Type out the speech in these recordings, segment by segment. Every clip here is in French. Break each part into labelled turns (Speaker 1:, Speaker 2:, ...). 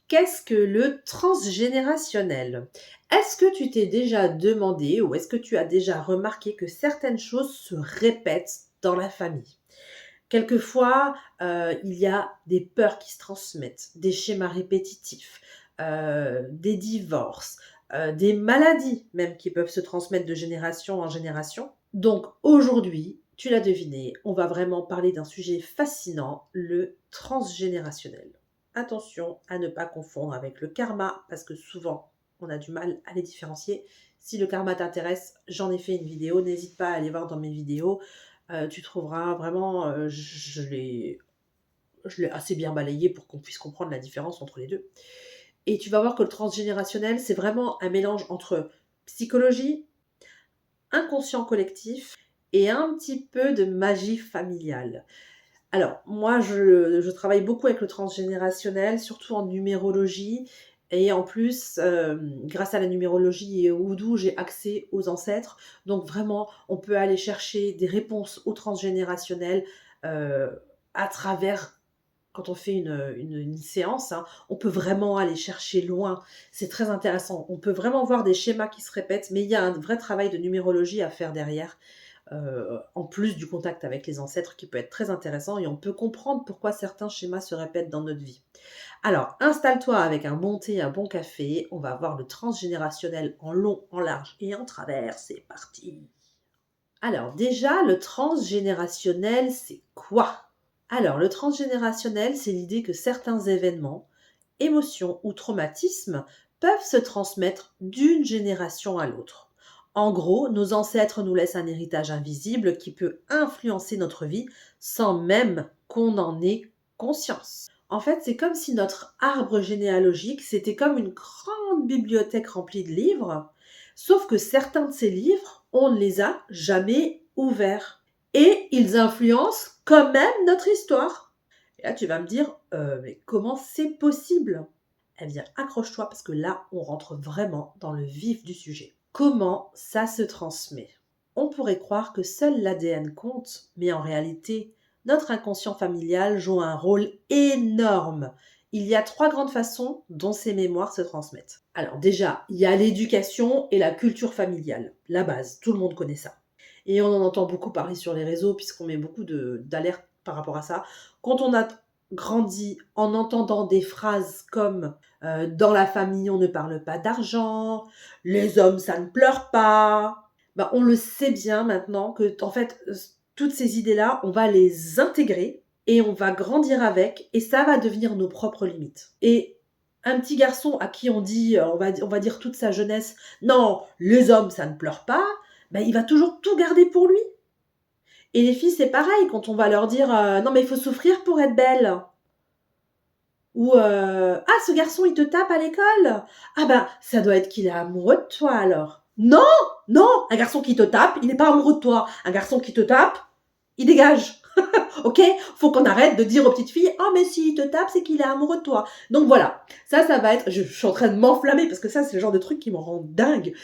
Speaker 1: Qu'est-ce que le transgénérationnel? Est-ce que tu t'es déjà demandé ou est-ce que tu as déjà remarqué que certaines choses se répètent dans la famille? Quelquefois, il y a des peurs qui se transmettent, des schémas répétitifs, des divorces, des maladies même qui peuvent se transmettre de génération en génération. Donc aujourd'hui, tu l'as deviné, on va vraiment parler d'un sujet fascinant, le transgénérationnel. Attention à ne pas confondre avec le karma, parce que souvent, on a du mal à les différencier. Si le karma t'intéresse, j'en ai fait une vidéo, n'hésite pas à aller voir dans mes vidéos. Tu trouveras vraiment, je l'ai assez bien balayé pour qu'on puisse comprendre la différence entre les deux. Et tu vas voir que le transgénérationnel, c'est vraiment un mélange entre psychologie, inconscient collectif et un petit peu de magie familiale. Alors, moi, je travaille beaucoup avec le transgénérationnel, surtout en numérologie. Et en plus, grâce à la numérologie et au houdou, j'ai accès aux ancêtres. Donc vraiment, on peut aller chercher des réponses au transgénérationnel euh, à travers, quand on fait une séance, hein, on peut vraiment aller chercher loin. C'est très intéressant. On peut vraiment voir des schémas qui se répètent, mais il y a un vrai travail de numérologie à faire derrière en plus du contact avec les ancêtres qui peut être très intéressant et on peut comprendre pourquoi certains schémas se répètent dans notre vie. Alors, installe-toi avec un bon thé, un bon café, on va voir le transgénérationnel en long, en large et en travers, c'est parti. Alors déjà, le transgénérationnel, c'est quoi? Alors, le transgénérationnel, c'est l'idée que certains événements, émotions ou traumatismes peuvent se transmettre d'une génération à l'autre. En gros, nos ancêtres nous laissent un héritage invisible qui peut influencer notre vie sans même qu'on en ait conscience. En fait, c'est comme si notre arbre généalogique, c'était comme une grande bibliothèque remplie de livres, sauf que certains de ces livres, on ne les a jamais ouverts. Et ils influencent quand même notre histoire. Et là, tu vas me dire, mais comment c'est possible? Eh bien, accroche-toi parce que là, on rentre vraiment dans le vif du sujet. Comment ça se transmet? On pourrait croire que seul l'ADN compte, mais en réalité, notre inconscient familial joue un rôle énorme. Il y a trois grandes façons dont ces mémoires se transmettent. Alors déjà, il y a l'éducation et la culture familiale. La base, tout le monde connaît ça. Et on en entend beaucoup parler sur les réseaux puisqu'on met beaucoup d'alertes par rapport à ça. Quand on a grandi en entendant des phrases comme dans la famille on ne parle pas d'argent, les hommes ça ne pleure pas, bah, on le sait bien maintenant que en fait toutes ces idées-là, on va les intégrer et on va grandir avec et ça va devenir nos propres limites. Et un petit garçon à qui on dit, on va dire toute sa jeunesse, non, les hommes ça ne pleure pas, ben, il va toujours tout garder pour lui. Et les filles, c'est pareil, quand on va leur dire non, mais il faut souffrir pour être belle. Ou ah, ce garçon, il te tape à l'école. Ah ben, ça doit être qu'il est amoureux de toi alors. Non, non, un garçon qui te tape, il n'est pas amoureux de toi. Un garçon qui te tape, il dégage. Ok? Faut qu'on arrête de dire aux petites filles, oh mais s'il te tape, c'est qu'il est amoureux de toi. Donc voilà, ça va être, je suis en train de m'enflammer parce que ça, c'est le genre de truc qui me rend dingue.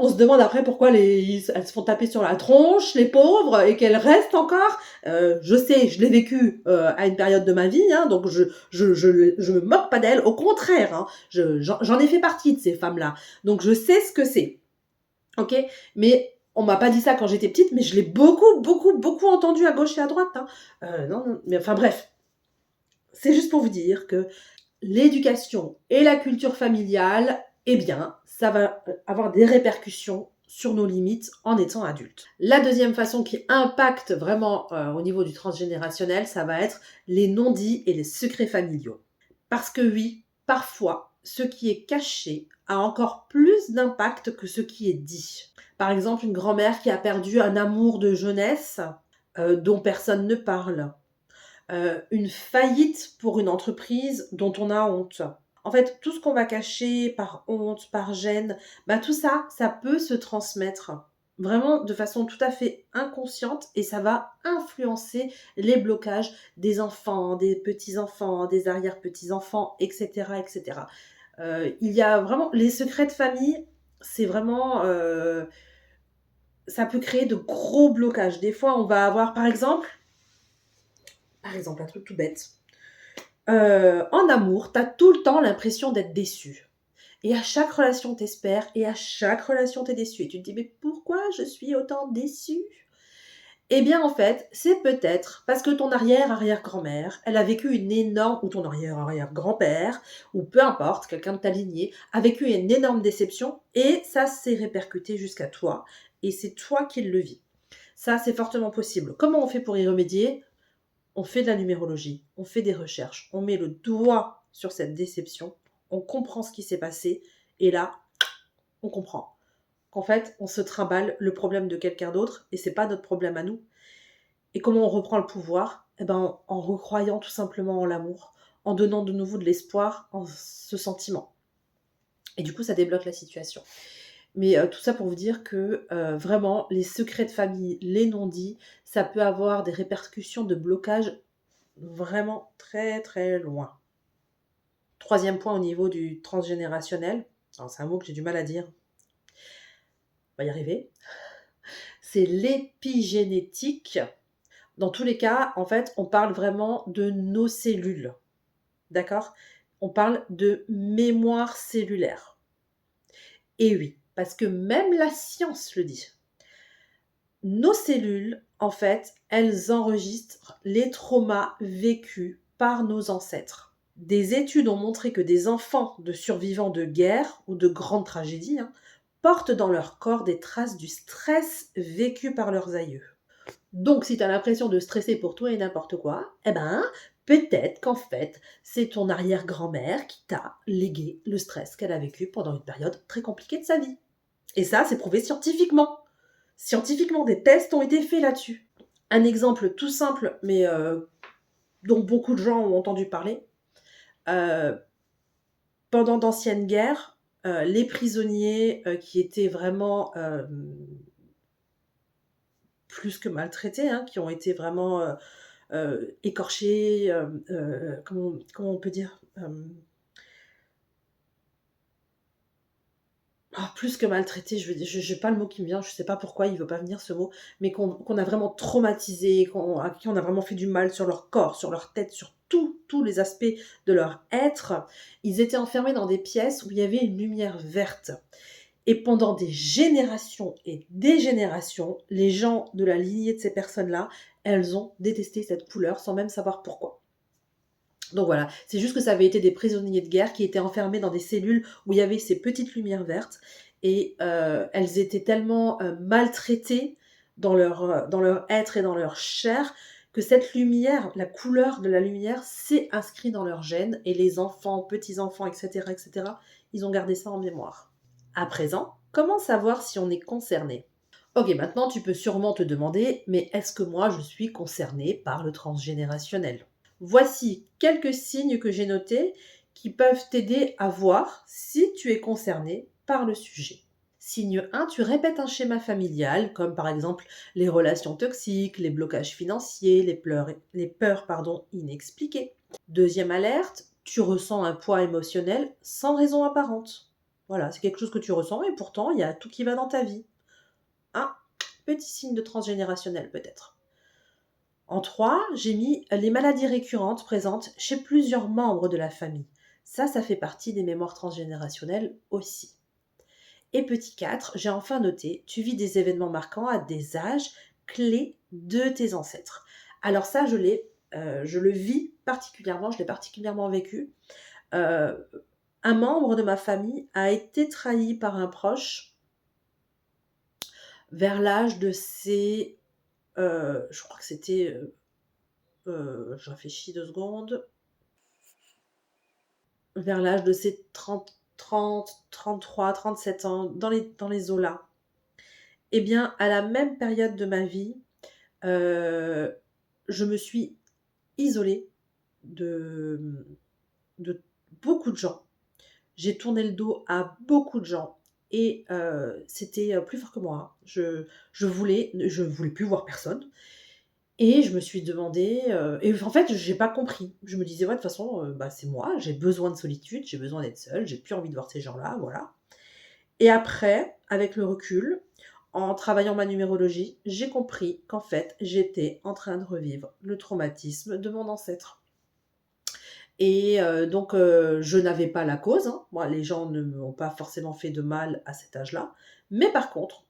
Speaker 1: On se demande après pourquoi elles se font taper sur la tronche, les pauvres, et qu'elles restent encore. Je sais, je l'ai vécu à une période de ma vie, hein, donc je me moque pas d'elles. Au contraire, hein, j'en ai fait partie de ces femmes-là. Donc je sais ce que c'est. Ok? Mais on m'a pas dit ça quand j'étais petite, mais je l'ai beaucoup, beaucoup, beaucoup entendu à gauche et à droite. Hein. Non, non, mais enfin bref. C'est juste pour vous dire que l'éducation et la culture familiale, eh bien, ça va avoir des répercussions sur nos limites en étant adultes. La deuxième façon qui impacte vraiment au niveau du transgénérationnel, ça va être les non-dits et les secrets familiaux. Parce que oui, parfois, ce qui est caché a encore plus d'impact que ce qui est dit. Par exemple, une grand-mère qui a perdu un amour de jeunesse dont personne ne parle, une faillite pour une entreprise dont on a honte. En fait, tout ce qu'on va cacher par honte, par gêne, bah, tout ça, ça peut se transmettre vraiment de façon tout à fait inconsciente et ça va influencer les blocages des enfants, des petits-enfants, des arrière-petits-enfants, etc. etc. Il y a vraiment les secrets de famille, c'est vraiment... ça peut créer de gros blocages. Des fois, on va avoir, par exemple, un truc tout bête. en amour, tu as tout le temps l'impression d'être déçu. Et à chaque relation, t'espères, et à chaque relation, t'es déçu. Et tu te dis, mais pourquoi je suis autant déçue? Eh bien, en fait, c'est peut-être parce que ton arrière-arrière-grand-mère, elle a vécu une énorme, ou ton arrière-arrière-grand-père, ou peu importe, quelqu'un de ta lignée, a vécu une énorme déception, et ça s'est répercuté jusqu'à toi, et c'est toi qui le vis. Ça, c'est fortement possible. Comment on fait pour y remédier? On fait de la numérologie, on fait des recherches, on met le doigt sur cette déception, on comprend ce qui s'est passé, et là, on comprend qu'en fait, on se trimballe le problème de quelqu'un d'autre, et c'est pas notre problème à nous. Et comment on reprend le pouvoir? Eh ben, en recroyant tout simplement en l'amour, en donnant de nouveau de l'espoir en ce sentiment. Et du coup, ça débloque la situation. Mais tout ça pour vous dire que vraiment, les secrets de famille, les non-dits, ça peut avoir des répercussions de blocage vraiment très très loin. Troisième point au niveau du transgénérationnel, alors c'est un mot que j'ai du mal à dire, on va y arriver, c'est l'épigénétique. Dans tous les cas, en fait, on parle vraiment de nos cellules, d'accord? On parle de mémoire cellulaire. Et oui, parce que même la science le dit. Nos cellules, en fait, elles enregistrent les traumas vécus par nos ancêtres. Des études ont montré que des enfants de survivants de guerre ou de grandes tragédies portent dans leur corps des traces du stress vécu par leurs aïeux. Donc, si tu as l'impression de stresser pour tout et n'importe quoi, eh ben, peut-être qu'en fait, c'est ton arrière-grand-mère qui t'a légué le stress qu'elle a vécu pendant une période très compliquée de sa vie. Et ça, c'est prouvé scientifiquement. Scientifiquement, des tests ont été faits là-dessus. Un exemple tout simple, mais dont beaucoup de gens ont entendu parler. Euh, Pendant d'anciennes guerres, les prisonniers qui étaient vraiment plus que maltraités, qui ont été vraiment écorchés, comment on peut dire plus que maltraités, je n'ai pas le mot qui me vient, je ne sais pas pourquoi il ne veut pas venir ce mot, mais qu'on a vraiment traumatisé, à qui on a vraiment fait du mal sur leur corps, sur leur tête, sur tous les aspects de leur être. Ils étaient enfermés dans des pièces où il y avait une lumière verte. Et pendant des générations et des générations, les gens de la lignée de ces personnes-là, elles ont détesté cette couleur sans même savoir pourquoi. Donc voilà, c'est juste que ça avait été des prisonniers de guerre qui étaient enfermés dans des cellules où il y avait ces petites lumières vertes et elles étaient tellement maltraitées dans leur être et dans leur chair que cette lumière, la couleur de la lumière s'est inscrite dans leur gène et les enfants, petits-enfants, etc., ils ont gardé ça en mémoire. À présent, comment savoir si on est concerné? Ok, maintenant tu peux sûrement te demander, mais est-ce que moi je suis concernée par le transgénérationnel? Voici quelques signes que j'ai notés qui peuvent t'aider à voir si tu es concerné par le sujet. Signe 1, tu répètes un schéma familial, comme par exemple les relations toxiques, les blocages financiers, les peurs inexpliquées. Deuxième alerte, tu ressens un poids émotionnel sans raison apparente. Voilà, c'est quelque chose que tu ressens et pourtant il y a tout qui va dans ta vie. Un petit signe de transgénérationnel peut-être. En 3, j'ai mis les maladies récurrentes présentes chez plusieurs membres de la famille. Ça fait partie des mémoires transgénérationnelles aussi. Et petit 4, j'ai enfin noté, tu vis des événements marquants à des âges clés de tes ancêtres. Alors ça, je le vis particulièrement, je l'ai particulièrement vécu. Un membre de ma famille a été trahi par un proche vers l'âge de ses... je crois que c'était... je réfléchis 2 secondes. Vers l'âge de ses 30, 33, 37 ans, dans les eaux-là. Eh bien, à la même période de ma vie, je me suis isolée de beaucoup de gens. J'ai tourné le dos à beaucoup de gens et c'était plus fort que moi. Je voulais plus voir personne. Et je me suis demandé, et en fait, j'ai pas compris. Je me disais, ouais, de toute façon, c'est moi, j'ai besoin de solitude, j'ai besoin d'être seule, j'ai plus envie de voir ces gens-là, voilà. Et après, avec le recul, en travaillant ma numérologie, j'ai compris qu'en fait, j'étais en train de revivre le traumatisme de mon ancêtre. Et donc je n'avais pas la cause, hein. Moi, les gens ne m'ont pas forcément fait de mal à cet âge-là. Mais par contre,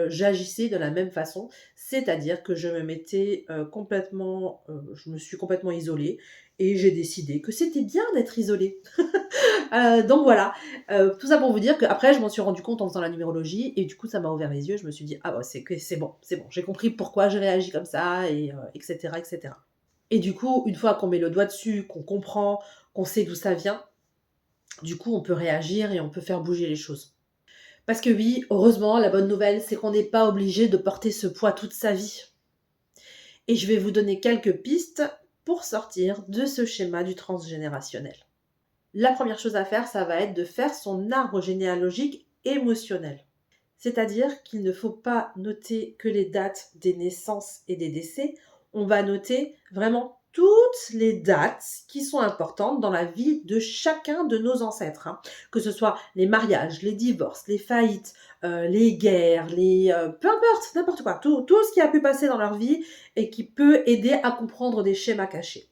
Speaker 1: j'agissais de la même façon, c'est-à-dire que je me mettais, complètement, je me suis complètement isolée et j'ai décidé que c'était bien d'être isolée. Donc voilà, tout ça pour vous dire qu'après je m'en suis rendu compte en faisant la numérologie et du coup ça m'a ouvert les yeux. Je me suis dit: «Ah bah, c'est bon, j'ai compris pourquoi je réagis comme ça» et cetera et cetera. Et du coup, une fois qu'on met le doigt dessus, qu'on comprend, qu'on sait d'où ça vient, du coup, on peut réagir et on peut faire bouger les choses. Parce que oui, heureusement, la bonne nouvelle, c'est qu'on n'est pas obligé de porter ce poids toute sa vie. Et je vais vous donner quelques pistes pour sortir de ce schéma du transgénérationnel. La première chose à faire, ça va être de faire son arbre généalogique émotionnel. C'est-à-dire qu'il ne faut pas noter que les dates des naissances et des décès, on va noter vraiment toutes les dates qui sont importantes dans la vie de chacun de nos ancêtres, hein. Que ce soit les mariages, les divorces, les faillites, les guerres, peu importe, n'importe quoi, tout ce qui a pu passer dans leur vie et qui peut aider à comprendre des schémas cachés.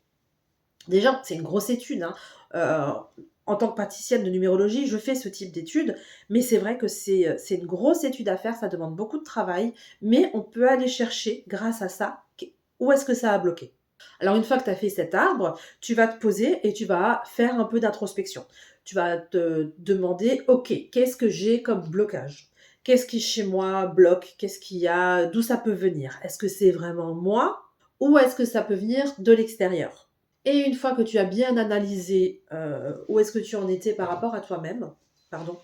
Speaker 1: Déjà, c'est une grosse étude, hein. En tant que praticienne de numérologie, je fais ce type d'études, mais c'est vrai que c'est une grosse étude à faire, ça demande beaucoup de travail, mais on peut aller chercher, grâce à ça, où est-ce que ça a bloqué. Alors une fois que tu as fait cet arbre, tu vas te poser et tu vas faire un peu d'introspection. Tu vas te demander, ok, qu'est-ce que j'ai comme blocage? Qu'est-ce qui chez moi bloque? Qu'est-ce qu'il y a? D'où ça peut venir? Est-ce que c'est vraiment moi ou est-ce que ça peut venir de l'extérieur? Et une fois que tu as bien analysé où est-ce que tu en étais par rapport à toi-même, pardon,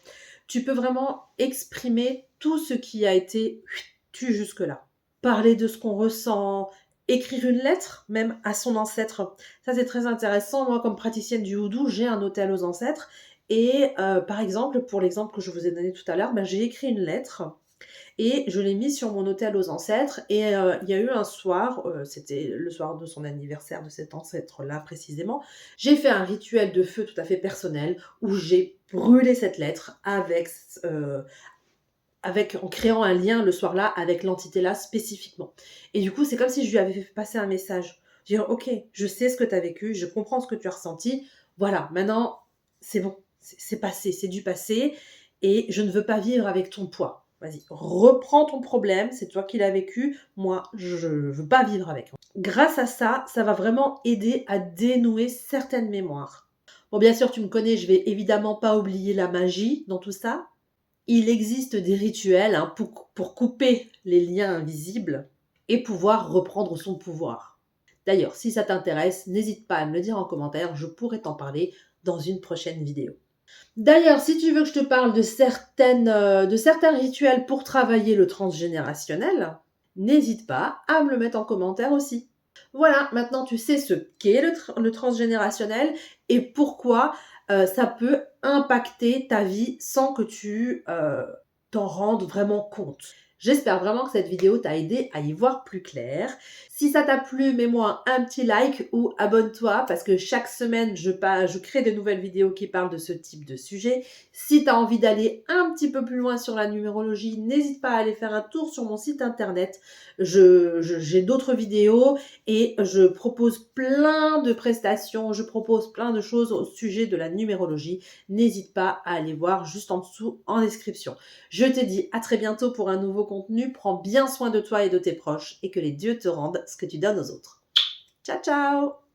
Speaker 1: tu peux vraiment exprimer tout ce qui a été tu jusque-là. Parler de ce qu'on ressent, écrire une lettre même à son ancêtre. Ça, c'est très intéressant. Moi, comme praticienne du houdou, j'ai un hôtel aux ancêtres. Et par exemple, pour l'exemple que je vous ai donné tout à l'heure, ben, j'ai écrit une lettre et je l'ai mis sur mon autel aux ancêtres. Et il y a eu un soir, c'était le soir de son anniversaire de cet ancêtre-là précisément, j'ai fait un rituel de feu tout à fait personnel où j'ai brûlé cette lettre en créant un lien le soir-là avec l'entité-là spécifiquement. Et du coup, c'est comme si je lui avais fait passer un message. Dire, ok, je sais ce que tu as vécu, je comprends ce que tu as ressenti. Voilà, maintenant, c'est bon, c'est passé, c'est du passé. Et je ne veux pas vivre avec ton poids. Vas-y, reprends ton problème, c'est toi qui l'as vécu. Moi, je ne veux pas vivre avec. Grâce à ça, ça va vraiment aider à dénouer certaines mémoires. Bon, bien sûr, tu me connais, je vais évidemment pas oublier la magie dans tout ça. Il existe des rituels, hein, pour couper les liens invisibles et pouvoir reprendre son pouvoir. D'ailleurs, si ça t'intéresse, n'hésite pas à me le dire en commentaire, je pourrais t'en parler dans une prochaine vidéo. D'ailleurs, si tu veux que je te parle de certains rituels pour travailler le transgénérationnel, n'hésite pas à me le mettre en commentaire aussi. Voilà, maintenant tu sais ce qu'est le transgénérationnel et pourquoi ça peut impacter ta vie sans que tu t'en rendes vraiment compte. J'espère vraiment que cette vidéo t'a aidé à y voir plus clair. Si ça t'a plu, mets-moi un petit like ou abonne-toi parce que chaque semaine, je crée de nouvelles vidéos qui parlent de ce type de sujet. Si tu as envie d'aller un petit peu plus loin sur la numérologie, n'hésite pas à aller faire un tour sur mon site internet. J'ai d'autres vidéos et je propose plein de prestations, je propose plein de choses au sujet de la numérologie. N'hésite pas à aller voir juste en dessous en description. Je te dis à très bientôt pour un nouveau contenu. Prends bien soin de toi et de tes proches et que les dieux te rendent ce que tu donnes aux autres. Ciao, ciao!